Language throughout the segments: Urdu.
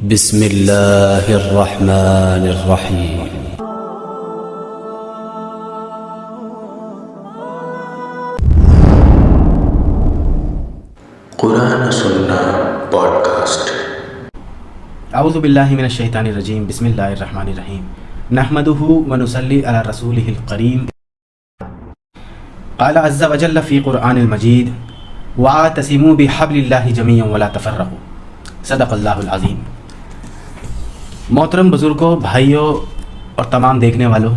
بسم اللہ الرحمن الرحیم۔ قرآن سننا پوڈ کاسٹ۔ اعوذ باللہ من الشیطان الرجیم، بسم اللہ الرحمن الرحیم، نحمدہ ونصلی علی رسولہ الکریم۔ قال عز وجل فی قرآن المجید واعتصموا بحبل اللہ جمیعا ولا تفرقوا، صدق اللہ العظیم۔ محترم بزرگوں، بھائیوں اور تمام دیکھنے والوں،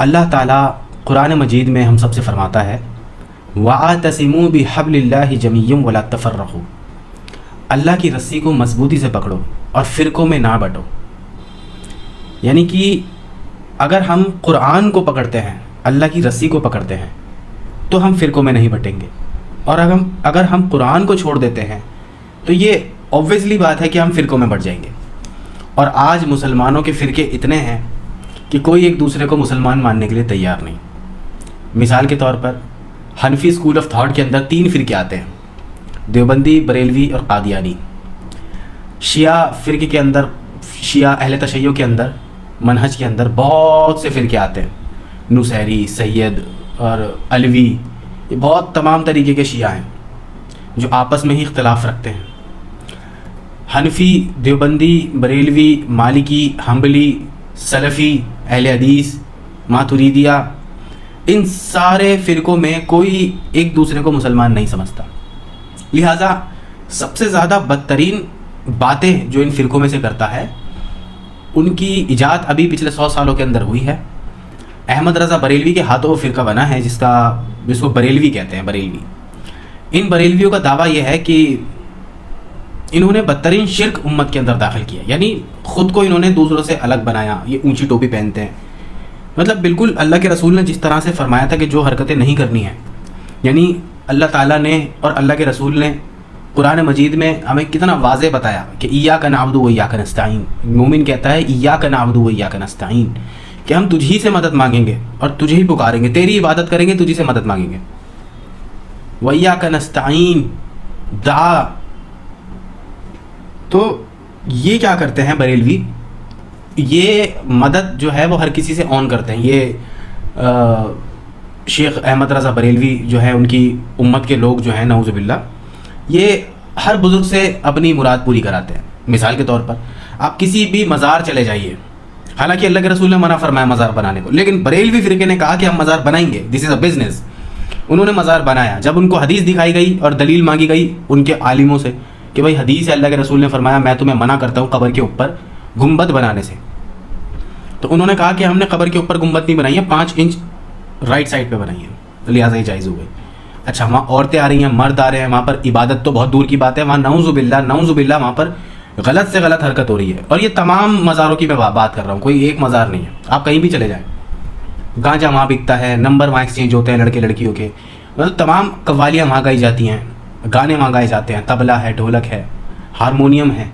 اللہ تعالیٰ قرآن مجید میں ہم سب سے فرماتا ہے واعتصموا بحبل اللہ جمیعا ولا تفرقوا، اللہ کی رسی کو مضبوطی سے پکڑو اور فرقوں میں نہ بٹو۔ یعنی کہ اگر ہم قرآن کو پکڑتے ہیں، اللہ کی رسی کو پکڑتے ہیں، تو ہم فرقوں میں نہیں بٹیں گے، اور اگر ہم قرآن کو چھوڑ دیتے ہیں تو یہ اوبویسلی بات ہے کہ ہم فرقوں میں بٹ جائیں گے۔ اور آج مسلمانوں کے فرقے اتنے ہیں کہ کوئی ایک دوسرے کو مسلمان ماننے کے لیے تیار نہیں۔ مثال کے طور پر حنفی اسکول آف تھاٹ کے اندر 3 فرقے آتے ہیں، دیوبندی، بریلوی اور قادیانی۔ شیعہ فرقے کے اندر، شیعہ اہل تشیع کے اندر، منہج کے اندر بہت سے فرقے آتے ہیں، نصیری، سید اور علوی، یہ بہت تمام طریقے کے شیعہ ہیں جو آپس میں ہی اختلاف رکھتے ہیں۔ حنفی، دیوبندی، بریلوی، مالکی، حنبلی، سلفی، اہل حدیث، ماتریدیہ، ان سارے فرقوں میں کوئی ایک دوسرے کو مسلمان نہیں سمجھتا۔ لہٰذا سب سے زیادہ بدترین باتیں جو ان فرقوں میں سے کرتا ہے، ان کی ایجاد ابھی پچھلے 100 سالوں کے اندر ہوئی ہے۔ احمد رضا بریلوی کے ہاتھوں وہ فرقہ بنا ہے جس کو بریلوی کہتے ہیں، بریلوی۔ ان بریلویوں کا دعویٰ یہ ہے کہ انہوں نے بدترین شرک امت کے اندر داخل کیا، یعنی خود کو انہوں نے دوسروں سے الگ بنایا۔ یہ اونچی ٹوپی پہنتے ہیں، مطلب بالکل اللہ کے رسول نے جس طرح سے فرمایا تھا کہ جو حرکتیں نہیں کرنی ہیں، یعنی اللہ تعالیٰ نے اور اللہ کے رسول نے قرآن مجید میں ہمیں کتنا واضح بتایا کہ ایاک نعبد و ایاک نستعین۔ مومن کہتا ہے ایاک نعبد و ایاک نستعین، کہ ہم تجھ ہی سے مدد مانگیں گے اور تجھے ہی پکاریں گے، تیری عبادت کریں گے، تجھی سے مدد مانگیں گے۔ وَإِيَّاكَ نَسْتَعِينُ دعا۔ تو یہ کیا کرتے ہیں بریلوی، یہ مدد جو ہے وہ ہر کسی سے آن کرتے ہیں۔ یہ شیخ احمد رضا بریلوی جو ہے، ان کی امت کے لوگ جو ہیں نعوذ باللہ، یہ ہر بزرگ سے اپنی مراد پوری کراتے ہیں۔ مثال کے طور پر آپ کسی بھی مزار چلے جائیے، حالانکہ اللہ کے رسول نے منع فرمایا مزار بنانے کو، لیکن بریلوی فرقے نے کہا کہ ہم مزار بنائیں گے، دس از اے بزنس۔ انہوں نے مزار بنایا۔ جب ان کو حدیث دکھائی گئی اور دلیل مانگی گئی ان کے عالموں سے کہ بھائی حدیث ہے، اللہ کے رسول نے فرمایا میں تمہیں منع کرتا ہوں قبر کے اوپر گنبد بنانے سے، تو انہوں نے کہا کہ ہم نے قبر کے اوپر گنبد نہیں بنائی ہے، 5 انچ رائٹ سائڈ پہ بنائی ہے، لہٰذا یہ جائز ہو گئی۔ اچھا، وہاں عورتیں آ رہی ہیں، مرد آ رہے ہیں، وہاں پر عبادت تو بہت دور کی بات ہے، وہاں نعوذ باللہ وہاں پر غلط سے غلط حرکت ہو رہی ہے۔ اور یہ تمام مزاروں کی میں بات کر رہا ہوں، کوئی ایک مزار نہیں ہے، آپ کہیں بھی چلے جائیں، گانجا وہاں بکتا ہے، نمبر وہاں ایکسچینج ہوتے ہیں لڑکے لڑکیوں کے، مطلب تمام قوالیاں وہاں گائی جاتی ہیں، گانے وہاں گائے جاتے ہیں، طبلہ ہے، ڈھولک ہے، ہارمونیم ہے۔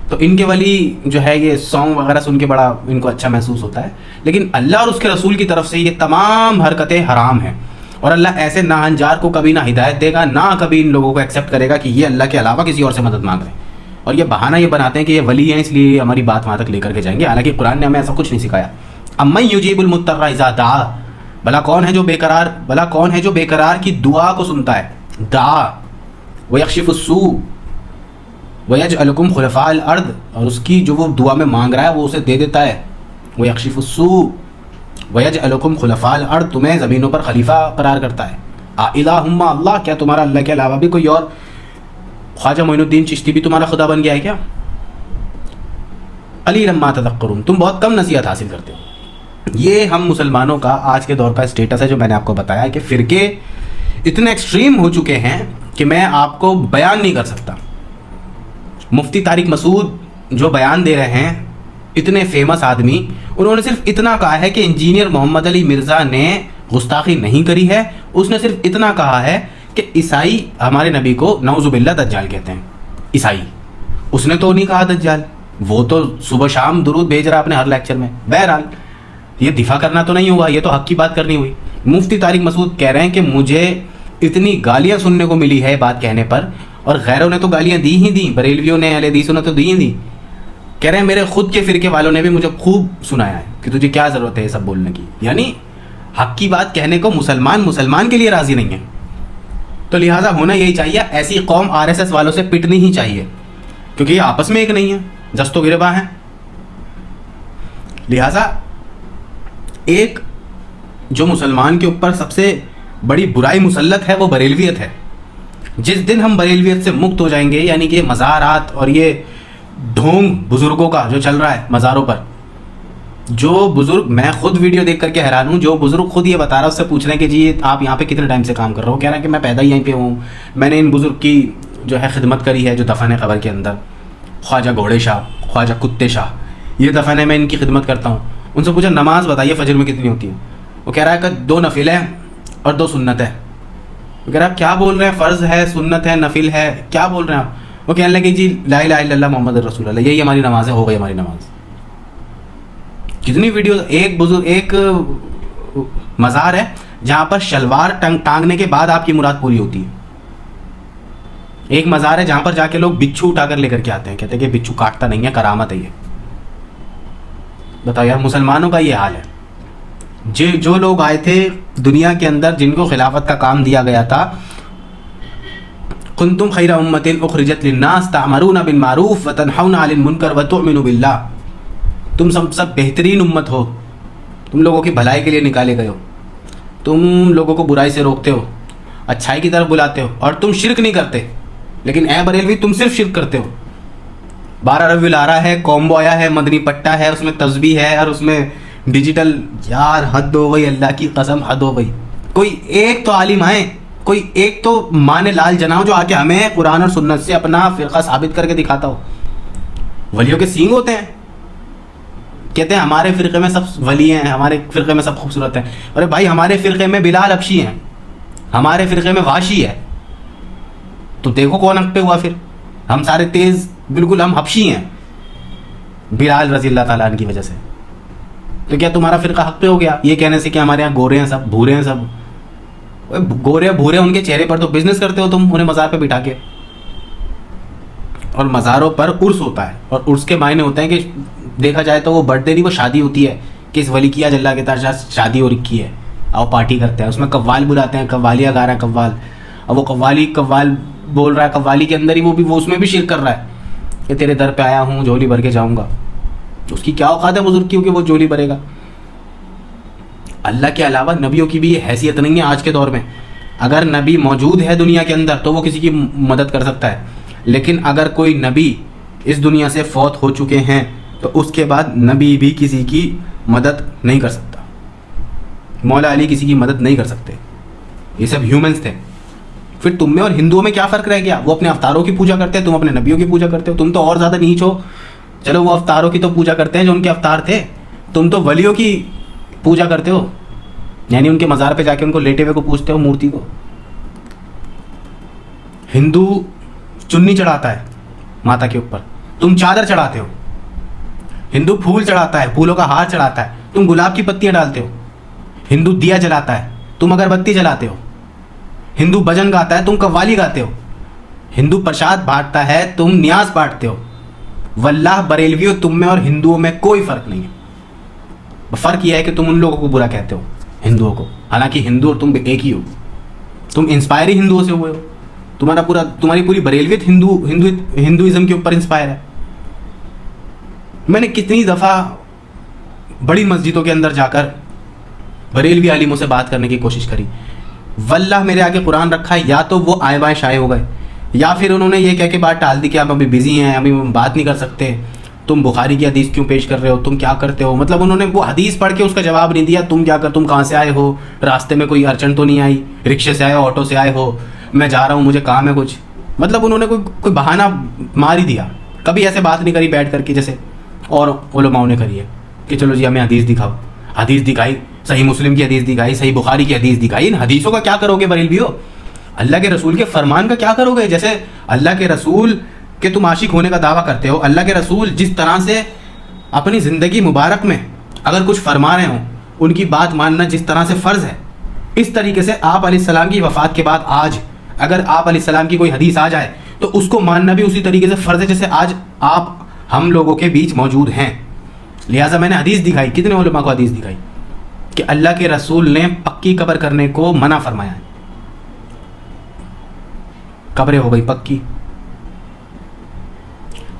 تو ان کے ولی جو ہے یہ سانگ وغیرہ سن کے بڑا ان کو اچھا محسوس ہوتا ہے، لیکن اللہ اور اس کے رسول کی طرف سے یہ تمام حرکتیں حرام ہیں، اور اللہ ایسے ناہنجار کو کبھی نہ ہدایت دے گا، نہ کبھی ان لوگوں کو ایکسیپٹ کرے گا کہ یہ اللہ کے علاوہ کسی اور سے مدد مانگ رہے ہیں۔ اور یہ بہانہ یہ بناتے ہیں کہ یہ ولی ہیں، اس لیے ہماری بات وہاں تک لے کر کے جائیں گے، حالانکہ قرآن نے ہمیں ایسا کچھ نہیں سکھایا۔ امن یجیب المضطر اذا دعا، بھلا کون ہے جو بے قرار کی دعا کو سنتا ہے، دعا ویکشف السوء ویجعلکم خلفاء الارض، اور اس کی جو وہ دعا میں مانگ رہا ہے وہ اسے دے دیتا ہے، ویکشف السوء ویجعلکم خلفاء الارض، تمہیں زمینوں پر خلیفہ قرار کرتا ہے۔ الہم اللہ، کیا تمہارا اللہ کے علاوہ بھی کوئی اور، خواجہ معین الدین چشتی بھی تمہارا خدا بن گیا ہے کیا؟ قلیلا ما تذکرون، تم بہت کم نصیحت حاصل کرتے ہو۔ یہ ہم مسلمانوں کا آج کے دور کا اسٹیٹس ہے، جو میں نے آپ کو بتایا کہ فرقے اتنے ایکسٹریم ہو چکے ہیں کہ میں آپ کو بیان نہیں کر سکتا۔ مفتی طارق مسعود جو بیان دے رہے ہیں، اتنے فیمس آدمی، انہوں نے صرف اتنا کہا ہے کہ انجینئر محمد علی مرزا نے گستاخی نہیں کری ہے، اس نے صرف اتنا کہا ہے کہ عیسائی ہمارے نبی کو نعوذ باللہ دجال کہتے ہیں، عیسائی، اس نے تو نہیں کہا دجال، وہ تو صبح شام درود بھیج رہا اپنے ہر لیکچر میں۔ بہرحال یہ دفاع کرنا تو نہیں ہوا، یہ تو حق کی بات کرنی ہوئی۔ مفتی طارق مسعود کہہ رہے ہیں کہ مجھے اتنی گالیاں سننے کو ملی ہے بات کہنے پر، اور غیروں نے تو گالیاں دی ہی دی، بریلویوں نے، اہل حدیثوں نے تو دی ہی دی، کہہ رہے ہیں میرے خود کے فرقے والوں نے بھی مجھے خوب سنایا ہے کہ تجھے کیا ضرورت ہے یہ سب بولنے کی. یعنی حق کی بات کہنے کو مسلمان کے لیے راضی نہیں ہے. تو لہٰذا ہونا یہی چاہیے, ایسی قوم RSS والوں سے پٹنی ہی چاہیے, کیونکہ یہ آپس میں ایک نہیں ہے, دست و گربا ہیں. لہٰذا ایک جو مسلمان کے اوپر سب سے بڑی برائی مسلط ہے وہ بریلویت ہے. جس دن ہم بریلویت سے مکت ہو جائیں گے, یعنی کہ مزارات اور یہ ڈھونگ بزرگوں کا جو چل رہا ہے مزاروں پر, جو بزرگ, میں خود ویڈیو دیکھ کر کے حیران ہوں, جو بزرگ خود یہ بتا رہا ہے اس سے پوچھ رہے ہیں کہ جی آپ یہاں پہ کتنے ٹائم سے کام کر رہے ہو, کہہ رہے ہیں کہ میں پیدا ہی یہیں پہ ہوں, میں نے ان بزرگ کی جو ہے خدمت کری ہے جو دفن ہے قبر کے اندر, خواجہ گھوڑے شاہ, خواجہ کتے شاہ, یہ دفن ہے, میں ان کی خدمت کرتا ہوں. ان سے پوچھا نماز بتائیے فجر میں کتنی ہوتی ہے؟ وہ کہہ رہا ہے کہ 2 نفل ہیں اور 2 سنت ہے. وہ کہہ رہا ہے کیا بول رہے ہیں, فرض ہے, سنت ہے, نفل ہے, کیا بول رہے ہیں آپ؟ وہ کہنے لگے جی لا الہ الا اللہ محمد رسول اللہ, یہی ہماری نماز ہے, ہو گئی ہماری نماز. کتنی ویڈیو, ایک بزرگ, ایک مزار ہے جہاں پر شلوار ٹانگنے کے بعد آپ کی مراد پوری ہوتی ہے. ایک مزار ہے جہاں پر جا کے لوگ بچھو اٹھا کر لے کر کے آتے ہیں, کہتے ہیں کہ بچھو کاٹتا نہیں ہے, کرامت ہے یہ. بتاؤ یار, مسلمانوں کا یہ حال ہے. جو لوگ آئے تھے دنیا کے اندر, جن کو خلافت کا کام دیا گیا تھا, کنتم خیر امۃ اخرجت للناس تأمرون بالمعروف وتنہون عن المنکر وتؤمنون باللہ, تم سب بہترین امت ہو, تم لوگوں کی بھلائی کے لیے نکالے گئے ہو, تم لوگوں کو برائی سے روکتے ہو, اچھائی کی طرف بلاتے ہو, اور تم شرک نہیں کرتے. لیکن اے بریلوی تم صرف شرک کرتے ہو. 12 ربیع الاولیٰ ہے, کومبو آیا ہے, مدنی پٹا ہے, اس میں تسبیح ہے, اور اس میں ڈیجیٹل. یار حد ہو گئی, اللہ کی قسم حد ہو گئی. کوئی ایک تو عالم آئے, کوئی ایک تو مان لال جناؤ جو آ کے ہمیں قرآن اور سنت سے اپنا فرقہ ثابت کر کے دکھاتا ہو. ولیوں کے سینگ ہوتے ہیں, کہتے ہیں ہمارے فرقے میں سب ولی ہیں, ہمارے فرقے میں سب خوبصورت ہیں. ارے بھائی ہمارے فرقے میں بلال حبشی ہیں, ہمارے فرقے میں واشی ہے, تو دیکھو کون حق پہ ہوا پھر. ہم سارے تیز بالکل ہم حبشی ہیں بلال رضی اللہ تعالیٰ عنہ کی وجہ سے. تو کیا تمہارا فرقہ حق پہ ہو گیا یہ کہنے سے کہ ہمارے یہاں گورے ہیں سب, بھورے ہیں سب؟ گورے بھورے ان کے چہرے پر تو بزنس کرتے ہو تم, انہیں مزار پہ بٹھا کے. اور مزاروں پر عرس ہوتا ہے, اور عرس کے معنی ہوتے ہیں کہ دیکھا جائے تو وہ برتھ ڈے نہیں, وہ شادی ہوتی ہے کہ اس ولی کی آج اللہ کے تعالیٰ شادی ہو رکھی ہے, اور پارٹی کرتے ہیں. اس میں قوال بلاتے ہیں, قوالیاں گا رہا ہے قوال, اب وہ قوال بول رہا ہے, قوالی کے اندر ہی وہ اس میں بھی شرک کر رہا ہے کہ تیرے در پہ آیا ہوں, جھولی بھر کے جاؤں گا. اس کی کیا اوقات ہے بزرگ کی کہ وہ جھولی بھرے گا؟ اللہ کے علاوہ نبیوں کی بھی یہ حیثیت نہیں ہے آج کے دور میں. اگر نبی موجود ہے دنیا کے اندر تو وہ کسی کی مدد کر سکتا ہے, لیکن اگر کوئی نبی اس دنیا سے فوت ہو چکے ہیں تو اس کے بعد نبی بھی کسی کی مدد نہیں کر سکتا. مولا علی کسی کی مدد نہیں کر سکتے, یہ سب ہیومنس تھے. پھر تم میں اور ہندوؤں میں کیا فرق رہ گیا؟ وہ اپنے افطاروں کی پوجا کرتے ہیں, تم اپنے نبیوں کی پوجا کرتے ہو. تم تو اور زیادہ نیچ ہو. چلو وہ افطاروں کی تو پوجا کرتے ہیں جو ان کے افطار تھے, تم تو ولیوں کی پوجا کرتے ہو, یعنی ان کے مزار پہ جا کے ان کو لیٹے ہوئے کو پوجتے ہو, مورتی کو. ہندو چنی چڑھاتا ہے ماتا کے اوپر, تم چادر چڑھاتے ہو. ہندو پھول چڑھاتا ہے, پھولوں کا ہار چڑھاتا ہے, تم گلاب کی پتیاں ڈالتے ہو. ہندو دیا جلاتا ہے, تم اگربتی جلاتے ہو. ہندو بھجن گاتا ہے, تم قوالی گاتے ہو. ہندو پرساد بانٹتا ہے, تم نیاز بانٹتے ہو. واللہ بریلویوں تم میں اور ہندوؤں میں کوئی فرق نہیں ہے. فرق یہ ہے کہ تم ان لوگوں کو برا کہتے ہو, ہندوؤں کو, حالانکہ ہندو اور تم ایک ہی ہو. تم انسپائر ہی ہندوؤں سے ہوئے ہو. تمہاری پوری بریلویت ہندوازم کے اوپر انسپائر ہے. میں نے کتنی دفعہ بڑی مسجدوں کے اندر جا کر بریلوی عالموں سے بات کرنے کی کوشش کری. واللہ میرے آگے قرآن رکھا ہے, یا تو وہ آئے بائیں شائع ہو گئے, یا پھر انہوں نے یہ کہہ کے بات ٹال دی کہ آپ ابھی بزی ہیں, ابھی بات نہیں کر سکتے, تم بخاری کی حدیث کیوں پیش کر رہے ہو, تم کیا کرتے ہو. مطلب انہوں نے وہ حدیث پڑھ کے اس کا جواب نہیں دیا. تم کہاں سے آئے ہو, راستے میں کوئی اڑچن تو نہیں آئی, رکشے سے آئے ہو, آٹو سے آئے ہو, میں جا رہا ہوں, مجھے کام ہے کچھ. مطلب انہوں نے کوئی بہانہ مار ہی دیا. کبھی ایسے بات نہیں کری بیٹھ کر کے جیسے اور علماؤں نے کری ہے کہ چلو جی ہمیں حدیث دکھاؤ. حدیث دکھائی, صحیح مسلم کی حدیث دکھائی, صحیح بخاری کی حدیث دکھائی. ان حدیثوں کا کیا کرو گے بریلویوں؟ اللہ کے رسول کے فرمان کا کیا کرو گے؟ جیسے اللہ کے رسول کے تم عاشق ہونے کا دعویٰ کرتے ہو, اللہ کے رسول جس طرح سے اپنی زندگی مبارک میں اگر کچھ فرما رہے ہوں, ان کی بات ماننا جس طرح سے فرض ہے, اس طریقے سے آپ علیہ السلام کی وفات کے بعد آج اگر آپ علیہ السلام کی کوئی حدیث آ جائے تو اس کو ماننا بھی اسی طریقے سے فرض ہے جیسے آج آپ ہم لوگوں کے بیچ موجود ہیں. لہٰذا میں نے حدیث دکھائی, کتنے علماء کو حدیث دکھائی کہ اللہ کے رسول نے پکی قبر کرنے کو منع فرمایا ہے. قبریں ہو گئی پکی.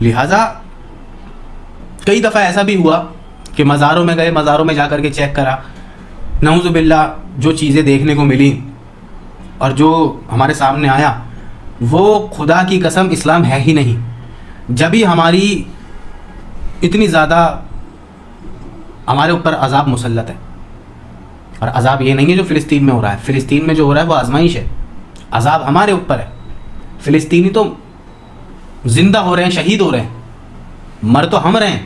لہٰذا کئی دفعہ ایسا بھی ہوا کہ مزاروں میں گئے, مزاروں میں جا کر کے چیک کرا, نعوذ باللہ جو چیزیں دیکھنے کو ملی اور جو ہمارے سامنے آیا وہ خدا کی قسم اسلام ہے ہی نہیں. جب ہی ہماری اتنی زیادہ ہمارے اوپر عذاب مسلط ہے, اور عذاب یہ نہیں ہے جو فلسطین میں ہو رہا ہے, فلسطین میں جو ہو رہا ہے وہ آزمائش ہے, عذاب ہمارے اوپر ہے. فلسطینی تو زندہ ہو رہے ہیں, شہید ہو رہے ہیں, مر تو ہم رہے ہیں.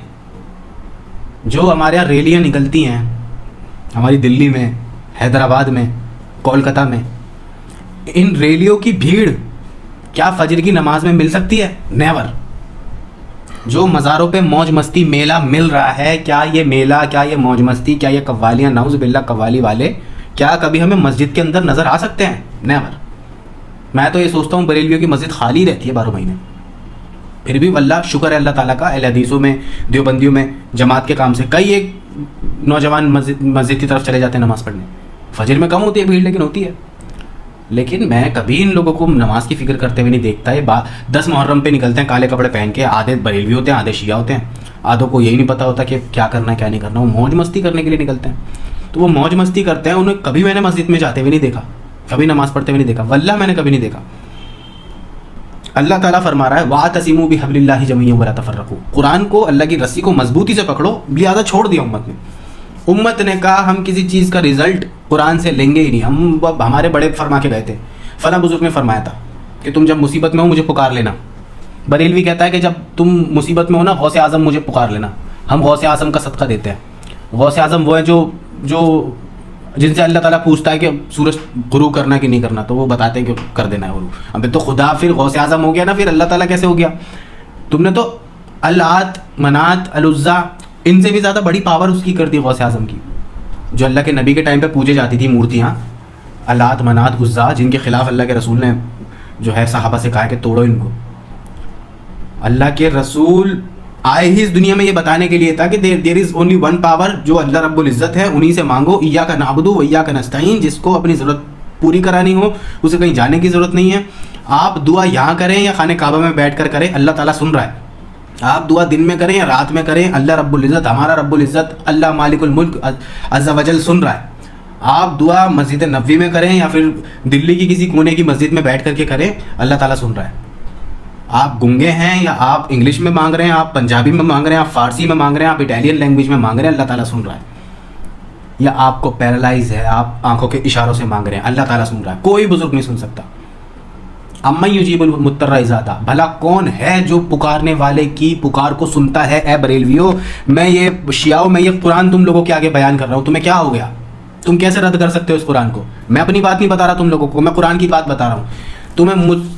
جو ہمارے یہاں ریلیاں نکلتی ہیں ہماری دلی میں, حیدرآباد میں, کولکتہ میں, ان ریلیوں کی بھیڑ کیا فجر کی نماز میں مل سکتی ہے؟ نیور. جو مزاروں پہ موج مستی میلہ مل رہا ہے, کیا یہ میلہ, کیا یہ موج مستی, کیا یہ قوالیاں, نعوذ باللہ قوالی والے کیا کبھی ہمیں مسجد کے اندر نظر آ سکتے ہیں؟ نیور. میں تو یہ سوچتا ہوں بریلویوں کی مسجد خالی رہتی ہے 12 مہینے, پھر بھی واللہ شکر ہے اللہ تعالیٰ کا, اہل حدیثوں میں, دیوبندیوں میں, جماعت کے کام سے کئی ایک نوجوان مسجد کی طرف چلے جاتے ہیں نماز پڑھنے. فجر میں کم ہوتی ہے بھیڑ, لیکن ہوتی ہے. لیکن میں کبھی ان لوگوں کو نماز کی فکر کرتے ہوئے نہیں دیکھتا. یہ 10 محرم پہ نکلتے ہیں کالے کپڑے پہن کے, آدھے بریلوی ہوتے ہیں, آدھے شیعہ ہوتے ہیں, آدھوں کو یہی نہیں پتہ ہوتا کہ کیا کرنا ہے کیا نہیں کرنا. وہ موج مستی کرنے کے لیے نکلتے ہیں, تو وہ موج مستی کرتے ہیں. انہیں کبھی میں نے مسجد میں جاتے ہوئے نہیں دیکھا, کبھی نماز پڑھتے ہوئے نہیں دیکھا, واللہ میں نے کبھی نہیں دیکھا. اللہ تعالیٰ فرما رہا ہے وَاعْتَصِمُوا بِحَبْلِ اللَّهِ جَمِيعًا وَلَا تَفَرَّقُوا. قرآن کو, اللہ کی رسی کو مضبوطی سے پکڑو, لہٰذا چھوڑ دیا امت نے. امت نے کہا ہم کسی چیز کا رزلٹ قرآن سے لیں گے ہی نہیں. ہمارے بڑے فرما کے گئے تھے, فلاں بزرگ نے فرمایا تھا کہ تم جب مصیبت میں ہو مجھے پکار لینا. بریلوی کہتا ہے کہ جب تم مصیبت میں ہو نا غوث اعظم مجھے پکار لینا. ہم غوث اعظم کا صدقہ دیتے ہیں. غوث اعظم وہ ہے جو جن سے اللہ تعالیٰ پوچھتا ہے کہ سورج غروب کرنا کہ نہیں کرنا, تو وہ بتاتے ہیں کہ کر دینا ہے غروب. اب تو خدا پھر غوث اعظم ہو گیا نا, پھر اللہ تعالیٰ کیسے ہو گیا؟ تم نے تو اللات, منات, العزا, ان سے بھی زیادہ بڑی پاور اس کی کر دی غوث اعظم کی, جو اللہ کے نبی کے ٹائم پہ پوجے جاتی تھی مورتیاں, اللات, منات, عزا, جن کے خلاف اللہ کے رسول نے جو ہے صحابہ سے کہا کہ توڑو ان کو. اللہ کے رسول آئے ہی اس دنیا میں یہ بتانے کے لیے تھا کہ دیر از اونلی ون پاور, جو اللہ رب العزت ہے, انہی سے مانگو. ایاک نعبد و ایاک نستعین. جس کو اپنی ضرورت پوری کرانی ہو اسے کہیں جانے کی ضرورت نہیں ہے. آپ دعا یہاں کریں یا خانہ کعبہ میں بیٹھ کر کریں, اللہ تعالیٰ سن رہا ہے. آپ دعا دن میں کریں یا رات میں کریں, اللہ رب العزت, ہمارا رب العزت, اللہ مالک الملک عز و جل سن رہا ہے. آپ دعا مسجد نبوی میں کریں یا پھر دلی کی کسی کونے کی مسجد میں بیٹھ کر کے کریں, اللہ تعالیٰ سن رہا ہے. آپ گنگے ہیں یا آپ انگلش میں مانگ رہے ہیں, آپ پنجابی میں مانگ رہے ہیں, آپ فارسی میں مانگ رہے ہیں, آپ اٹالین لینگویج میں مانگ رہے ہیں, اللہ تعالیٰ سن رہا ہے. یا آپ کو پیرالائز ہے, آپ آنکھوں کے اشاروں سے مانگ رہے ہیں, اللہ تعالیٰ سن رہا ہے. کوئی بزرگ نہیں سن سکتا. امن یجیب المضطر اذا دعا, بھلا کون ہے جو پکارنے والے کی پکار کو سنتا ہے؟ اے بریلویو, میں یہ شیعوں میں یہ قرآن تم لوگوں کے آگے بیان کر رہا ہوں, تمہیں کیا ہو گیا؟ تم کیسے رد کر سکتے ہو اس قرآن کو؟ میں اپنی بات نہیں بتا رہا تم لوگوں کو, میں قرآن کی بات بتا رہا ہوں. تمہیں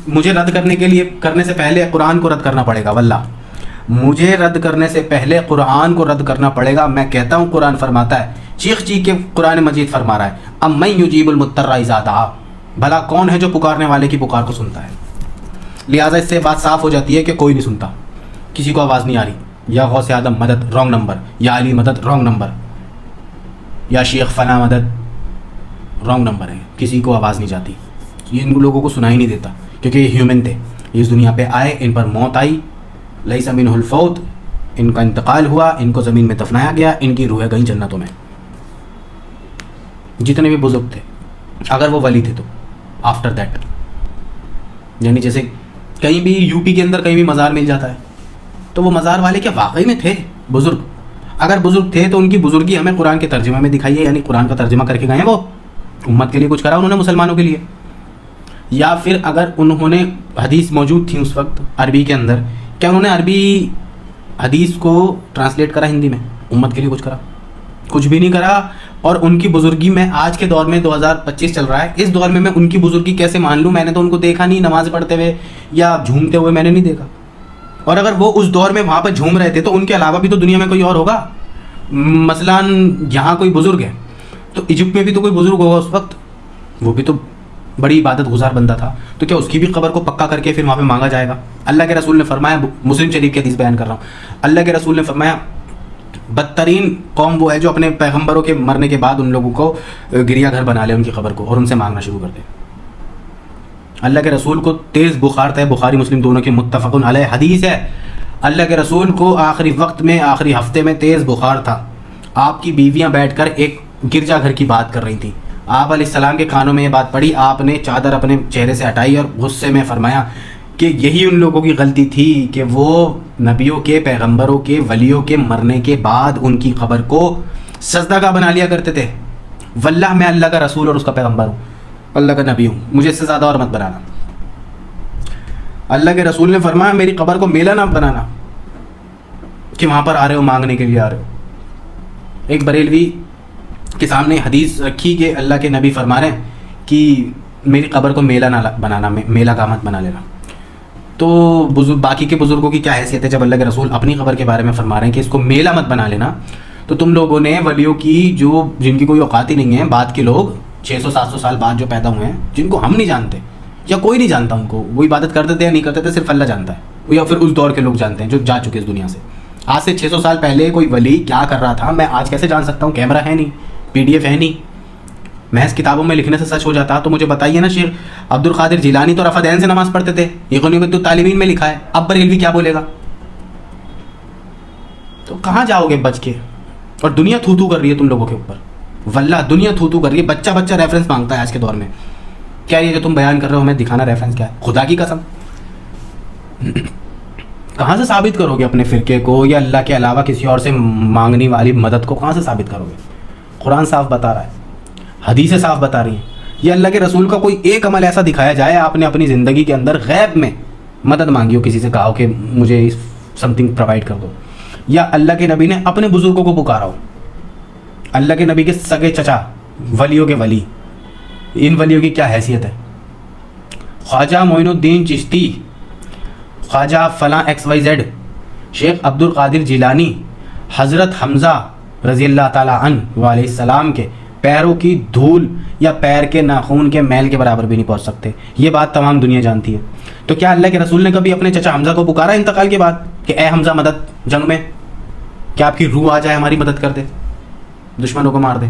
مجھے رد کرنے سے پہلے قرآن کو رد کرنا پڑے گا. واللہ مجھے رد کرنے سے پہلے قرآن کو رد کرنا پڑے گا. میں کہتا ہوں قرآن فرماتا ہے, چیخ چیخ کے قرآن مجید فرما رہا ہے, امن یجیب المضطر اذا دعا, بھلا کون ہے جو پکارنے والے کی پکار کو سنتا ہے. لہٰذا اس سے بات صاف ہو جاتی ہے کہ کوئی نہیں سنتا, کسی کو آواز نہیں آ رہی. یا غوث اعظم مدد, رانگ نمبر. یا علی مدد, رانگ نمبر. یا شیخ فلاں مدد, رانگ نمبر ہے. کسی کو آواز نہیں جاتی. یہ ان لوگوں کو سنا ہی نہیں دیتا, کیونکہ یہ ہیومن تھے, یہ اس دنیا پہ آئے, ان پر موت آئی, لیس منہ الفوت, ان کا انتقال ہوا, ان کو زمین میں دفنایا گیا, ان کی روحیں گئیں جنتوں میں. جتنے بھی بزرگ تھے, اگر وہ ولی تھے تو آفٹر دیٹ, یعنی جیسے کہیں بھی یو پی کے اندر کہیں بھی مزار مل جاتا ہے, تو وہ مزار والے کیا واقعی میں تھے بزرگ؟ اگر بزرگ تھے تو ان کی بزرگی ہمیں قرآن کے ترجمہ میں دکھائی ہے, یعنی قرآن کا ترجمہ کر کے گئے ہیں, وہ امت کے لیے کچھ کرا انہوں نے, مسلمانوں کے لیے. یا پھر اگر انہوں نے حدیث موجود تھی اس وقت عربی کے اندر, کیا انہوں نے عربی حدیث کو ٹرانسلیٹ کرا ہندی میں, امت کے لیے کچھ کرا؟ کچھ بھی نہیں کرا. اور ان کی بزرگی میں آج کے دور میں 2025 چل رہا ہے, اس دور میں ان کی بزرگی کیسے مان لوں؟ میں نے تو ان کو دیکھا نہیں نماز پڑھتے ہوئے یا جھومتے ہوئے, میں نے نہیں دیکھا. اور اگر وہ اس دور میں وہاں پہ جھوم رہے تھے تو ان کے علاوہ بھی تو دنیا میں کوئی اور ہوگا. مثلاً یہاں کوئی بزرگ ہے تو ایجپٹ میں بھی تو کوئی بزرگ ہوگا اس وقت, وہ بھی تو بڑی عبادت گزار بندہ تھا، تو کیا اس کی بھی قبر کو پکا کر کے پھر وہاں پہ مانگا جائے گا؟ اللہ کے رسول نے فرمایا، مسلم شریف کی حدیث بیان کر رہا ہوں، اللہ کے رسول نے فرمایا بدترین قوم وہ ہے جو اپنے پیغمبروں کے مرنے کے بعد ان لوگوں کو گریا گھر بنا لے ان کی قبر کو اور ان سے مانگنا شروع کر دے۔ اللہ کے رسول کو تیز بخار تھا، بخاری مسلم دونوں کی متفق علیہ حدیث ہے، اللہ کے رسول کو آخری وقت میں آخری ہفتے میں تیز بخار تھا، آپ کی بیویاں بیٹھ کر ایک گرجا گھر کی بات کر رہی تھیں، آپ علیہ السلام کے کانوں میں یہ بات پڑی، آپ نے چادر اپنے چہرے سے ہٹائی اور غصے میں فرمایا کہ یہی ان لوگوں کی غلطی تھی کہ وہ نبیوں کے، پیغمبروں کے، ولیوں کے مرنے کے بعد ان کی قبر کو سجدہ گاہ بنا لیا کرتے تھے۔ واللہ میں اللہ کا رسول اور اس کا پیغمبر ہوں، اللہ کا نبی ہوں، مجھے اس سے زیادہ اور مت بنانا۔ اللہ کے رسول نے فرمایا میری قبر کو میلہ نہ بنانا کہ وہاں پر آ رہے ہو مانگنے کے لیے آ رہے ہو۔ ایک بریلوی کے سامنے حدیث رکھی کہ اللہ کے نبی فرما رہے ہیں کہ میری قبر کو میلہ نہ بنانا، میلہ کا مت بنا لینا۔ تو باقی کے بزرگوں کی کیا حیثیت ہے جب اللہ کے رسول اپنی قبر کے بارے میں فرما رہے ہیں کہ اس کو میلہ مت بنا لینا؟ تو تم لوگوں نے ولیوں کی جن کی کوئی اوقات ہی نہیں ہے، بعد کے لوگ 600-700 سال بعد جو پیدا ہوئے ہیں، جن کو ہم نہیں جانتے یا کوئی نہیں جانتا ان کو، وہ عبادت کرتے تھے یا نہیں کرتے تھے صرف اللہ جانتا ہے، یا پھر اس دور کے لوگ جانتے ہیں جو جا چکے اس دنیا سے۔ آج سے 600 سال پہلے کوئی ولی کیا کر رہا تھا میں آج کیسے جان سکتا ہوں؟ کیمرہ ہے نہیں، PDF ہے نہیں، محض کتابوں میں لکھنے سے سچ ہو جاتا۔ تو مجھے بتائیے نا، شیخ عبد القادر جیلانی تو رفع دین سے نماز پڑھتے تھے، یہ غنیمت الطالبین میں لکھا ہے، اب بریلوی کیا بولے گا؟ تو کہاں جاؤ گے بچ کے؟ اور دنیا تھو تھو کر رہی ہے تم لوگوں کے اوپر، واللہ دنیا تھو تھو کر رہی ہے، بچہ ریفرنس مانگتا ہے آج کے دور میں۔ کیا یہ جو تم بیان کر رہے ہو ہمیں دکھانا ریفرنس کیا ہے؟ خدا کی قسم کہاں سے ثابت کرو گے اپنے فرقے کو یا اللہ کے علاوہ کسی اور سے مانگنے والی مدد کو کہاں سے ثابت کرو گے؟ قرآن صاف بتا رہا ہے، حدیثیں صاف بتا رہی ہیں، یا اللہ کے رسول کا کوئی ایک عمل ایسا دکھایا جائے آپ نے اپنی زندگی کے اندر غیب میں مدد مانگی ہو، کسی سے کہا ہو کہ مجھے سم تھنگ پرووائڈ کر دو، یا اللہ کے نبی نے اپنے بزرگوں کو پکارا ہو، اللہ کے نبی کے سگے چچا ولیوں کے ولی، ان ولیوں کی کیا حیثیت ہے؟ خواجہ معین الدین چشتی، خواجہ فلاں XYZ، شیخ عبد القادر جیلانی، حضرت حمزہ رضی اللہ تعالیٰ عنہ علیہ السلام کے پیروں کی دھول یا پیر کے ناخون کے میل کے برابر بھی نہیں پہنچ سکتے، یہ بات تمام دنیا جانتی ہے۔ تو کیا اللہ کے رسول نے کبھی اپنے چچا حمزہ کو پکارا انتقال کے بعد کہ اے حمزہ مدد جنگ میں، کیا آپ کی روح آ جائے ہماری مدد کر دے، دشمنوں کو مار دے؟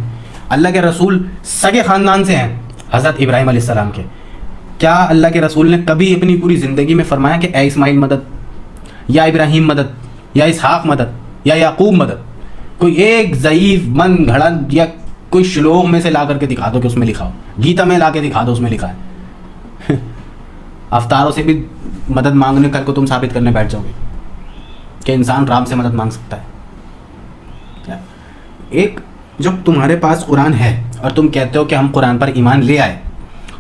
اللہ کے رسول سگے خاندان سے ہیں حضرت ابراہیم علیہ السلام کے، کیا اللہ کے رسول نے کبھی اپنی پوری زندگی میں فرمایا کہ اے اسماعیل مدد، یا ابراہیم مدد، یا اسحاق مدد، یا یعقوب مدد؟ کوئی ایک ضعیف من گھڑت یا کوئی شلوک میں سے لا کر کے دکھا دو کہ اس میں لکھا ہو، گیتا میں لا کے دکھا دو اس میں لکھا ہے۔ افطاروں سے بھی مدد مانگنے کل کو تم ثابت کرنے بیٹھ جاؤ گے کہ انسان رام سے مدد مانگ سکتا ہے۔ ایک جب تمہارے پاس قرآن ہے اور تم کہتے ہو کہ ہم قرآن پر ایمان لے آئے،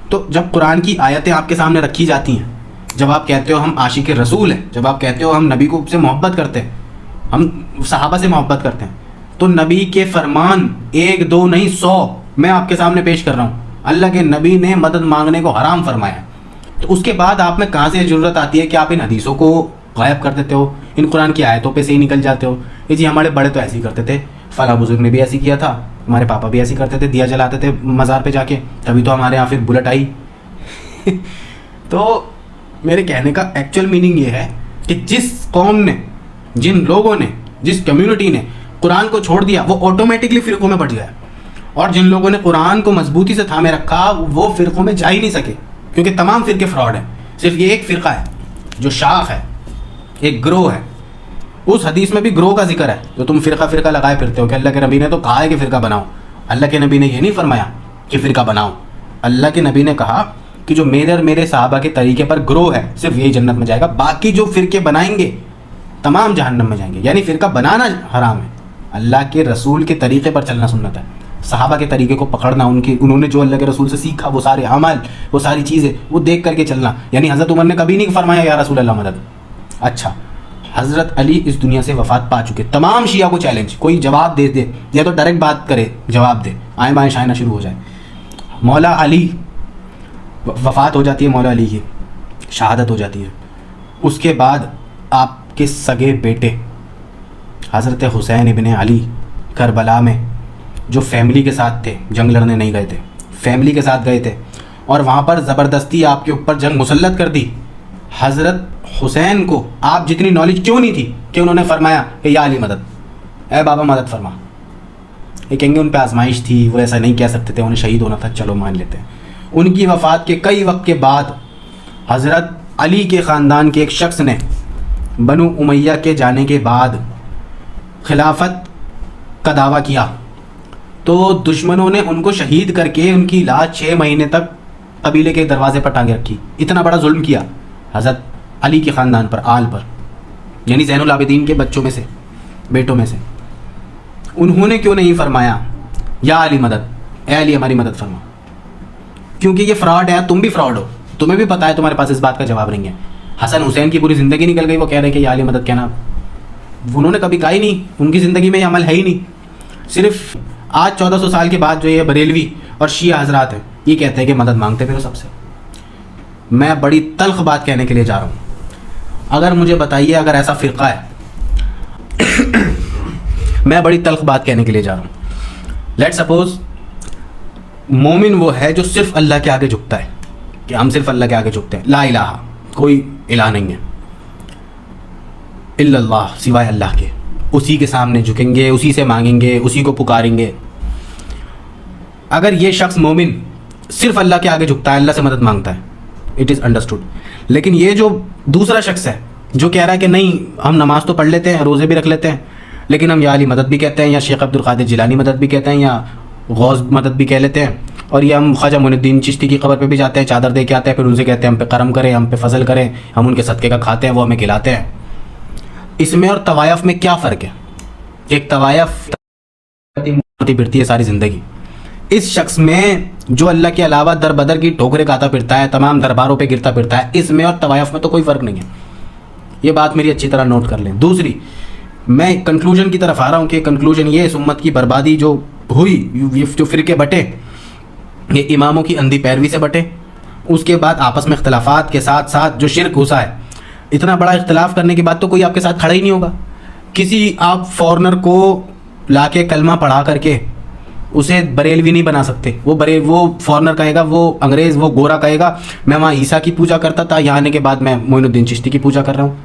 تو جب قرآن کی آیتیں آپ کے سامنے رکھی جاتی ہیں، جب آپ کہتے ہو ہم عاشق رسول ہیں، جب آپ کہتے ہو ہم نبی کو سے محبت کرتے ہیں، ہم صحابہ سے محبت کرتے ہیں، تو نبی کے فرمان 1 2 نہیں 100 میں آپ کے سامنے پیش کر رہا ہوں۔ اللہ کے نبی نے مدد مانگنے کو حرام فرمایا، تو اس کے بعد آپ میں کہاں سے ضرورت آتی ہے کہ آپ ان حدیثوں کو غائب کر دیتے ہو، ان قرآن کی آیتوں پہ سے ہی نکل جاتے ہو؟ یہ جی ہمارے بڑے تو ایسے ہی کرتے تھے، فلاں بزرگ نے بھی ایسے کیا تھا، ہمارے پاپا بھی ایسے کرتے تھے، دیا جلاتے تھے مزار پہ جا کے، تبھی تو ہمارے یہاں پھر بلٹ آئی۔ تو میرے کہنے کا ایکچوئل میننگ یہ ہے کہ جس قوم نے، جن لوگوں نے، جس کمیونٹی نے قرآن کو چھوڑ دیا وہ آٹومیٹکلی فرقوں میں بٹ گیا، اور جن لوگوں نے قرآن کو مضبوطی سے تھامے رکھا وہ فرقوں میں جا ہی نہیں سکے، کیونکہ تمام فرقے فراڈ ہیں۔ صرف یہ ایک فرقہ ہے جو شاخ ہے، ایک گروہ ہے، اس حدیث میں بھی گروہ کا ذکر ہے جو تم فرقہ لگائے پھرتے ہو کہ اللہ کے نبی نے تو کہا ہے کہ فرقہ بناؤ۔ اللہ کے نبی نے یہ نہیں فرمایا کہ فرقہ بناؤ، اللہ کے نبی نے کہا کہ جو میرے اور میرے صحابہ کے طریقے پر گروہ ہے صرف یہی جنت میں جائے گا، باقی جو فرقے بنائیں گے تمام جہنم میں جائیں گے۔ یعنی فرقہ بنانا حرام ہے، اللہ کے رسول کے طریقے پر چلنا سنت ہے، صحابہ کے طریقے کو پکڑنا، انہوں نے جو اللہ کے رسول سے سیکھا وہ سارے عمل، وہ ساری چیزیں وہ دیکھ کر کے چلنا۔ یعنی حضرت عمر نے کبھی نہیں فرمایا یا رسول اللہ مدد۔ اچھا، حضرت علی اس دنیا سے وفات پا چکے، تمام شیعہ کو چیلنج، کوئی جواب دے دے یا تو ڈائریکٹ بات کرے، جواب دے، آئیں بائیں شائنہ شروع ہو جائے۔ مولا علی وفات ہو جاتی ہے، مولا علی کی شہادت ہو جاتی ہے، اس کے بعد آپ کے سگے بیٹے حضرت حسین ابن علی کربلا میں جو فیملی کے ساتھ تھے، جنگ لڑنے نہیں گئے تھے، فیملی کے ساتھ گئے تھے، اور وہاں پر زبردستی آپ کے اوپر جنگ مسلط کر دی. حضرت حسین کو آپ جتنی نالج کیوں نہیں تھی کہ انہوں نے فرمایا کہ یا علی مدد, اے بابا مدد فرما. یہ کہیں گے ان پہ آزمائش تھی, وہ ایسا نہیں کہہ سکتے تھے, انہیں شہید ہونا تھا, چلو مان لیتے ہیں. ان کی وفات کے کئی وقت کے بعد حضرت علی کے خاندان کے ایک شخص نے بنو امیہ کے جانے کے بعد خلافت کا دعویٰ کیا, تو دشمنوں نے ان کو شہید کر کے ان کی لاش 6 مہینے تک قبیلے کے دروازے پر ٹانگے رکھی. اتنا بڑا ظلم کیا حضرت علی کے خاندان پر, آل پر, یعنی زین العابدین کے بچوں میں سے, بیٹوں میں سے. انہوں نے کیوں نہیں فرمایا یا علی مدد, اے علی ہماری مدد فرما؟ کیونکہ یہ فراڈ ہے, تم بھی فراڈ ہو, تمہیں بھی پتہ ہے, تمہارے پاس اس بات کا جواب نہیں ہے. حسن حسین کی پوری زندگی نکل گئی, وہ کہہ رہے ہیں کہ یا علی مدد کہنا. انہوں نے کبھی کہا ہی نہیں, ان کی زندگی میں یہ عمل ہے ہی نہیں. صرف آج 1400 سال کے بعد جو یہ بریلوی اور شیعہ حضرات ہیں یہ کہتے ہیں کہ مدد مانگتے پھر سب سے. میں بڑی تلخ بات کہنے کے لیے جا رہا ہوں. اگر مجھے بتائیے اگر ایسا فرقہ ہے میں بڑی تلخ بات کہنے کے لیے جا رہا ہوں. لیٹ سپوز مومن وہ ہے جو صرف اللہ کے آگے جھکتا ہے, کہ ہم صرف اللہ کے آگے جھکتے ہیں, لا الہ, کوئی الہ نہیں ہے الا اللہ, سوائے اللہ کے, اسی کے سامنے جھکیں گے, اسی سے مانگیں گے, اسی کو پکاریں گے. اگر یہ شخص مومن صرف اللہ کے آگے جھکتا ہے, اللہ سے مدد مانگتا ہے, اٹ از انڈرسٹوڈ. لیکن یہ جو دوسرا شخص ہے جو کہہ رہا ہے کہ نہیں ہم نماز تو پڑھ لیتے ہیں, روزے بھی رکھ لیتے ہیں, لیکن ہم یا علی مدد بھی کہتے ہیں, یا شیخ عبد القادر جیلانی مدد بھی کہتے ہیں, یا غوث مدد بھی کہہ لیتے ہیں, اور یہ ہم خواجہ معین الدین چشتی کی قبر پہ بھی جاتے ہیں, چادر دے کے آتے ہیں, پھر ان سے کہتے ہیں ہم پہ کرم کریں, ہم پہ فضل کریں, ہم ان کے صدقے کا کھاتے ہیں, وہ ہمیں کھلاتے ہیں. اس میں اور طوائف میں کیا فرق ہے؟ ایک طوائف پھرتی ہے ساری زندگی. اس شخص میں جو اللہ کے علاوہ در بدر کی ٹھوکریں کھاتا پھرتا ہے, تمام درباروں پہ گرتا پھرتا ہے, اس میں اور طوائف میں تو کوئی فرق نہیں ہے. یہ بات میری اچھی طرح نوٹ کر لیں. دوسری, میں کنکلوژن کی طرف آ رہا ہوں کہ کنکلوژن یہ, اس امت کی بربادی جو ہوئی, جو فرقے بٹے, یہ اماموں کی اندھی پیروی سے بٹے, اس کے بعد آپس میں اختلافات کے ساتھ ساتھ جو شرک گھسا ہے. اتنا بڑا اختلاف کرنے کے بعد تو کوئی آپ کے ساتھ کھڑا ہی نہیں ہوگا. کسی آپ فورنر کو لا کے کلمہ پڑھا کر کے اسے بریلوی نہیں بنا سکتے. وہ فورنر کہے گا, وہ انگریز, وہ گورا کہے گا میں وہاں عیسیٰ کی پوجا کرتا تھا, یہاں آنے کے بعد میں معین الدین چشتی کی پوجا کر رہا ہوں,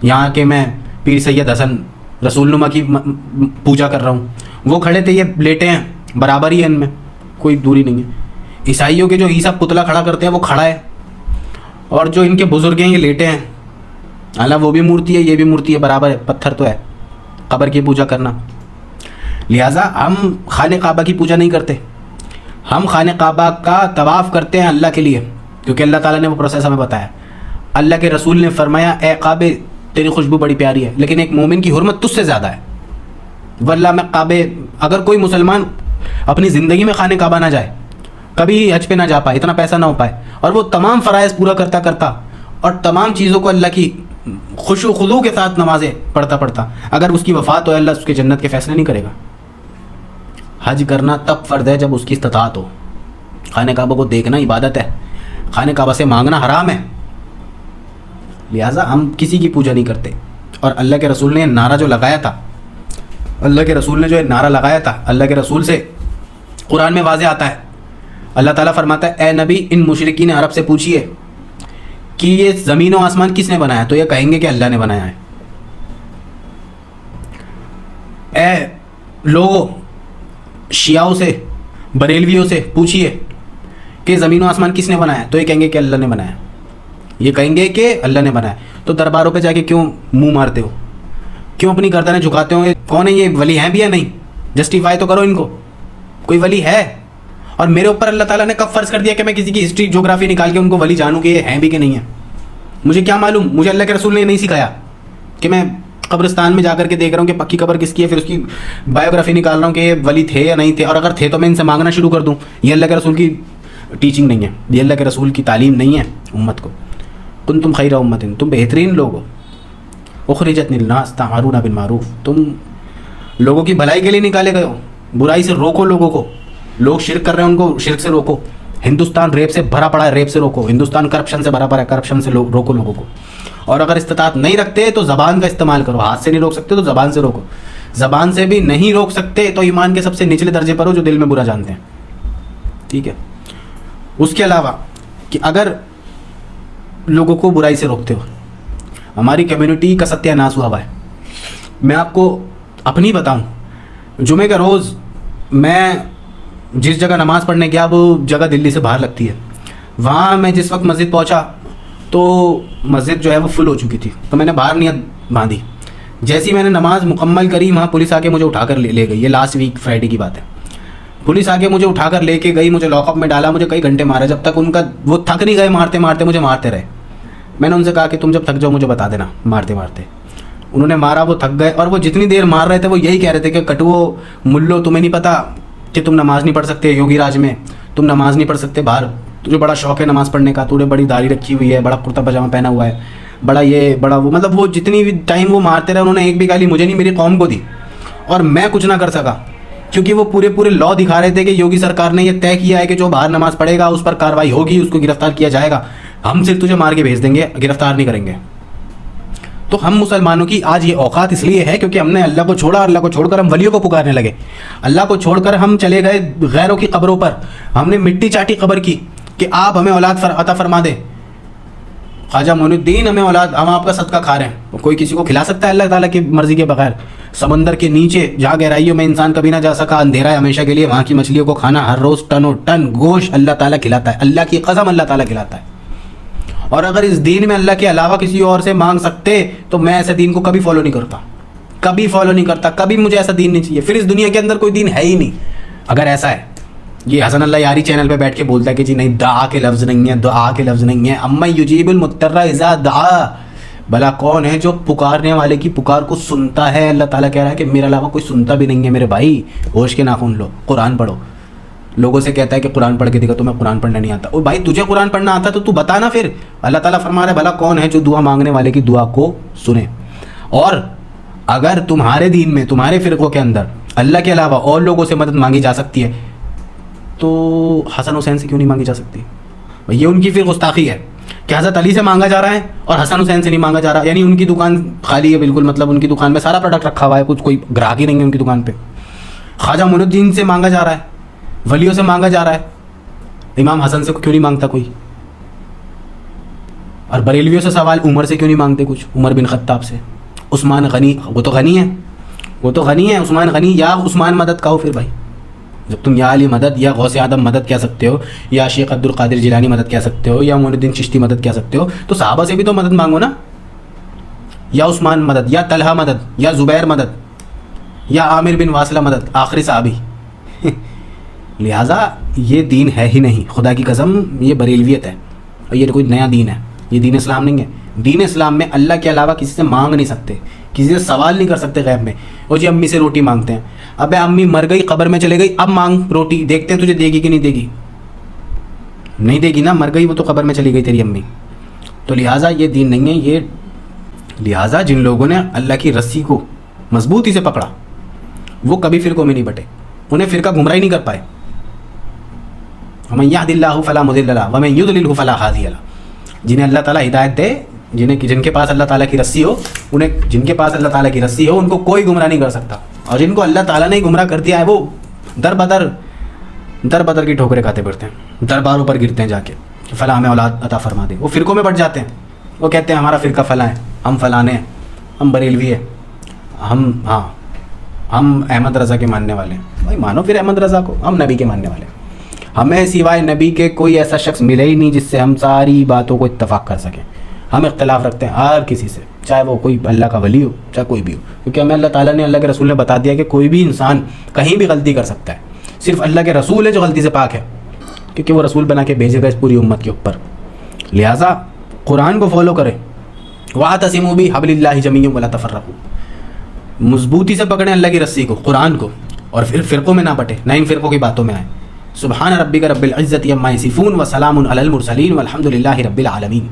یہاں کے میں پیر سید حسن رسول نما کی پوجا کر رہا ہوں. وہ کھڑے تھے, یہ لیٹے ہیں, برابر ہی ہے ان میں, کوئی دوری نہیں ہے. عیسائیوں کے جو عیسیٰ پتلا کھڑا کرتے ہیں وہ کھڑا ہے, اور جو ان کے بزرگ ہیں یہ لیٹے ہیں. حالانکہ وہ بھی مورتی ہے, یہ بھی مورتی ہے, برابر ہے, پتھر تو ہے. قبر کی پوجا کرنا. لہٰذا ہم خانہ کعبہ کی پوجا نہیں کرتے, ہم خانہ کعبہ کا طواف کرتے ہیں اللہ کے لیے, کیونکہ اللہ تعالیٰ نے وہ پروسیس ہمیں بتایا. اللہ کے رسول نے فرمایا اے کعبے تیری خوشبو بڑی پیاری ہے, لیکن ایک مومن کی حرمت تجھ سے زیادہ ہے. واللہ میں کعبے, اگر کوئی مسلمان اپنی زندگی میں خانہ کعبہ نہ جائے, کبھی حج پہ نہ جا پائے, اتنا پیسہ نہ ہو پائے, اور وہ تمام فرائض پورا کرتا اور تمام چیزوں کو اللہ کی خشوع و خضوع کے ساتھ نمازیں پڑھتا, اگر اس کی وفات ہو, اللہ اس کے جنت کے فیصلے نہیں کرے گا. حج کرنا تب فرض ہے جب اس کی استطاعت ہو. خانہ کعبہ کو دیکھنا عبادت ہے, خانہ کعبہ سے مانگنا حرام ہے. لہٰذا ہم کسی کی پوجا نہیں کرتے. اور اللہ کے رسول نے نعرہ جو لگایا تھا, اللہ کے رسول سے قرآن میں واضح آتا ہے, اللہ تعالیٰ فرماتا ہے اے نبی ان مشرکین عرب سے پوچھیے کہ یہ زمین و آسمان کس نے بنایا, تو یہ کہیں گے کہ اللہ نے بنایا ہے. اے لوگوں شیعوں سے, بریلویوں سے پوچھیے کہ زمین و آسمان کس نے بنایا, تو یہ کہیں گے کہ اللہ نے بنایا. یہ کہیں گے کہ اللہ نے بنایا. تو درباروں پہ جا کے کیوں منہ مارتے ہو, کیوں اپنی گردنیں جھکاتے ہو؟ کون ہے یہ, ولی ہیں بھی یا نہیں؟ جسٹیفائی تو کرو ان کو, کوئی ولی ہے؟ اور میرے اوپر اللہ تعالیٰ نے کب فرض کر دیا کہ میں کسی کی ہسٹری جغرافی نکال کے ان کو ولی جانوں کہ یہ ہیں بھی کہ نہیں ہیں؟ مجھے کیا معلوم؟ مجھے اللہ کے رسول نے نہیں سکھایا کہ میں قبرستان میں جا کر کے دیکھ رہا ہوں کہ پکی قبر کس کی ہے, پھر اس کی بایوگرافی نکال رہا ہوں کہ یہ ولی تھے یا نہیں تھے, اور اگر تھے تو میں ان سے مانگنا شروع کر دوں. یہ اللہ کے رسول کی ٹیچنگ نہیں ہے, یہ اللہ کے رسول کی تعلیم نہیں ہے امت کو. کنتم خیر امت, تم بہترین لوگ ہو, اخرجت للناس تأمرون بالمعروف, تم لوگوں کی بھلائی کے لیے نکالے گئے ہو. برائی سے روکو لوگوں کو, لوگ شرک کر رہے ہیں ان کو شرک سے روکو. ہندوستان ریپ سے بھرا پڑا ہے, ریپ سے روکو. ہندوستان کرپشن سے بھرا پڑا ہے, کرپشن سے روکو لوگوں کو. اور اگر استطاعت نہیں رکھتے تو زبان کا استعمال کرو. ہاتھ سے نہیں روک سکتے تو زبان سے روکو. زبان سے بھی نہیں روک سکتے تو ایمان کے سب سے نچلے درجے پر ہو جو دل میں برا جانتے ہیں. ٹھیک ہے. اس کے علاوہ کہ اگر لوگوں کو برائی سے روکتے ہو، ہماری کمیونٹی کا ستیہ ناش ہوا ہے. میں آپ کو اپنی بتاؤں، جمعے کا روز میں جس جگہ نماز پڑھنے گیا وہ جگہ دلی سے باہر لگتی ہے. وہاں میں جس وقت مسجد پہنچا تو مسجد جو ہے وہ فل ہو چکی تھی، تو میں نے باہر نیت باندھی. جیسی میں نے نماز مکمل کری، وہاں پولیس آ کے مجھے اٹھا کر لے گئی. یہ لاسٹ ویک فرائیڈے کی بات ہے. پولیس آ کے مجھے اٹھا کر لے کے گئی، مجھے لاک اپ میں ڈالا، مجھے کئی گھنٹے مارے، جب تک ان کا وہ تھک نہیں گئے مارتے مارتے مجھے مارتے رہے. میں نے ان سے کہا کہ تم جب تھک جاؤ مجھے بتا دینا. مارتے مارتے انہوں نے مارا، وہ تھک گئے، اور وہ جتنی دیر مار رہے تھے وہ یہی کہہ رہے تھے کہ کٹو ملو، تمہیں نہیں پتا کہ تم نماز نہیں پڑھ سکتے یوگی راج میں، تم نماز نہیں پڑھ سکتے باہر، تجھے بڑا شوق ہے نماز پڑھنے کا، تو نے بڑی داڑھی رکھی ہوئی ہے، بڑا کرتا پاجامہ پہنا ہوا ہے، بڑا یہ بڑا وہ، مطلب وہ جتنی بھی ٹائم وہ مارتے رہے انہوں نے ایک بھی گالی مجھے نہیں، میری قوم کو دی، اور میں کچھ نہ کر سکا کیونکہ وہ پورے لا دکھا رہے تھے کہ یوگی سرکار نے یہ طے کیا ہے کہ جو باہر نماز پڑھے گا اس پر کارروائی ہوگی، اس کو گرفتار کیا جائے گا، ہم صرف تجھے مار کے بھیج دیں گے، گرفتار نہیں کریں گے. تو ہم مسلمانوں کی آج یہ اوقات اس لیے ہے کیونکہ ہم نے اللہ کو چھوڑا، اللہ کو چھوڑ کر ہم ولیوں کو پکارنے لگے. اللہ کو چھوڑ کر ہم چلے گئے غیروں کی قبروں پر، ہم نے مٹی چاٹی قبر کی کہ آپ ہمیں اولاد عطا فرما دیں. خواجہ معین الدین ہمیں اولاد، ہم آپ کا صدقہ کھا رہے ہیں. کوئی کسی کو کھلا سکتا ہے اللہ تعالیٰ کی مرضی کے بغیر؟ سمندر کے نیچے جہاں گہرائیوں میں انسان کبھی نہ جا سکا، اندھیرا ہے ہمیشہ کے لیے، وہاں کی مچھلیوں کو کھانا، ہر روز ٹنوں ٹن گوشت اللہ تعالیٰ کھلاتا ہے. اللہ کی قسم اللہ تعالیٰ کھلاتا ہے. اور اگر اس دین میں اللہ کے علاوہ کسی اور سے مانگ سکتے تو میں ایسے دین کو کبھی فالو نہیں کرتا، کبھی فالو نہیں کرتا، کبھی مجھے ایسا دین نہیں چاہیے. پھر اس دنیا کے اندر کوئی دین ہے ہی نہیں اگر ایسا ہے. یہ حسن اللہ یاری چینل پہ بیٹھ کے بولتا ہے کہ جی نہیں، دعا کے لفظ نہیں ہے، دعا کے لفظ نہیں ہے. اما یجیب المضطر اذا دعا، بھلا کون ہے جو پکارنے والے کی پکار کو سنتا ہے؟ اللہ تعالیٰ کہہ رہا ہے کہ میرے علاوہ کوئی سنتا بھی نہیں ہے. میرے بھائی ہوش کے ناخن لو، قرآن پڑھو. لوگوں سے کہتا ہے کہ قرآن پڑھ کے دیکھو، تمہیں قرآن پڑھنا نہیں آتا. اور بھائی تجھے قرآن پڑھنا آتا تو بتا نا. پھر اللہ تعالیٰ فرما رہا ہے بھلا کون ہے جو دعا مانگنے والے کی دعا کو سنے. اور اگر تمہارے دین میں، تمہارے فرقوں کے اندر اللہ کے علاوہ اور لوگوں سے مدد مانگی جا سکتی ہے تو حسن حسین سے کیوں نہیں مانگی جا سکتی؟ یہ ان کی پھر گستاخی ہے کہ حضرت علی سے مانگا جا رہا ہے اور حسن حسین سے نہیں مانگا جا رہا. یعنی ان کی دکان خالی ہے بالکل، مطلب ان کی دکان میں سارا پروڈکٹ رکھا ہوا ہے، کچھ کوئی گراہک ہی نہیں ہے ان کی دکان پہ. خواجہ معین الدین سے مانگا جا رہا ہے، ولیوں سے مانگا جا رہا ہے، امام حسن سے کیوں نہیں مانگتا کوئی؟ اور بریلویوں سے سوال، عمر سے کیوں نہیں مانگتے کچھ؟ عمر بن خطاب سے. عثمان غنی، وہ تو غنی ہے، وہ تو غنی ہے عثمان غنی. یا عثمان مدد کہو پھر بھائی. جب تم یا علی مدد، یا غوث اعظم مدد کہہ سکتے ہو، یا شیخ عبد القادر جیلانی مدد کہہ سکتے ہو، یا معین الدین چشتی مدد کہہ سکتے ہو، تو صحابہ سے بھی تو مدد مانگو نا. یا عثمان مدد، یا طلحہ مدد، یا زبیر مدد، یا عامر بن واصلہ مدد، آخری صحابی. لہٰذا یہ دین ہے ہی نہیں، خدا کی قسم یہ بریلویت ہے، اور یہ کوئی نیا دین ہے، یہ دین اسلام نہیں ہے. دین اسلام میں اللہ کے علاوہ کسی سے مانگ نہیں سکتے، کسی سے سوال نہیں کر سکتے غیب میں. اور جی امی سے روٹی مانگتے ہیں، ابے امی مر گئی، قبر میں چلے گئی، اب مانگ روٹی، دیکھتے ہیں تجھے دے گی کہ نہیں دے گی. نہیں دے گی نا، مر گئی وہ تو، قبر میں چلی گئی تیری امی. تو لہٰذا یہ دین نہیں ہے یہ. لہٰذا جن لوگوں نے اللہ کی رسی کو مضبوطی سے پکڑا وہ کبھی فرقوں میں نہیں بٹے، انہیں فرقہ گمراہی نہیں کر پائے. وَمَن يَهْدِ اللَّهُ فَلَا مُضِلَّ لَهُ وَمَن يُضْلِلْهُ فَلَا هَادِيَ لَهُ. جنہیں اللہ تعالیٰ ہدایت دے، جن کے پاس اللہ تعالیٰ کی رسی ہو، جن کے پاس اللہ تعالیٰ کی رسی ہو ان کو کوئی گمراہ نہیں کر سکتا. اور جن کو اللہ تعالیٰ نے گمراہ کر دیا ہے وہ در بدر کی ٹھوکریں کھاتے پھرتے ہیں، درباروں پر گرتے ہیں جا کے، فلاں ہمیں اولاد عطا فرما دے. وہ فرقوں میں بٹ جاتے ہیں، وہ کہتے ہیں ہمارا فرقہ فلاں ہے، ہم فلانے ہیں، ہم بریلوی ہیں، ہم احمد رضا کے ماننے والے ہیں. بھائی مانو پھر احمد رضا کو، ہم نبی کے ماننے والے ہیں. ہمیں سوائے نبی کے کوئی ایسا شخص ملے ہی نہیں جس سے ہم ساری باتوں کو اتفاق کر سکیں. ہم اختلاف رکھتے ہیں ہر کسی سے، چاہے وہ کوئی اللہ کا ولی ہو، چاہے کوئی بھی ہو، کیونکہ ہمیں اللہ تعالیٰ نے، اللہ کے رسول نے بتا دیا کہ کوئی بھی انسان کہیں بھی غلطی کر سکتا ہے. صرف اللہ کے رسول ہے جو غلطی سے پاک ہے، کیونکہ وہ رسول بنا کے بھیجے گا اس پوری امت کے اوپر. لہٰذا قرآن کو فالو کریں. وَاعْتَصِمُوا بِحَبْلِ اللَّهِ جَمِيعًا وَلَا تَفَرَّقُوا. مضبوطی سے پکڑیں اللہ کی رسی کو، قرآن کو، اور پھر فرقوں میں نہ بٹے، نہ ان فرقوں کی باتوں میں آئیں. سبحان ربک رب العزت عما یصفون وسلام علی المرسلین والحمد للہ رب العالمین.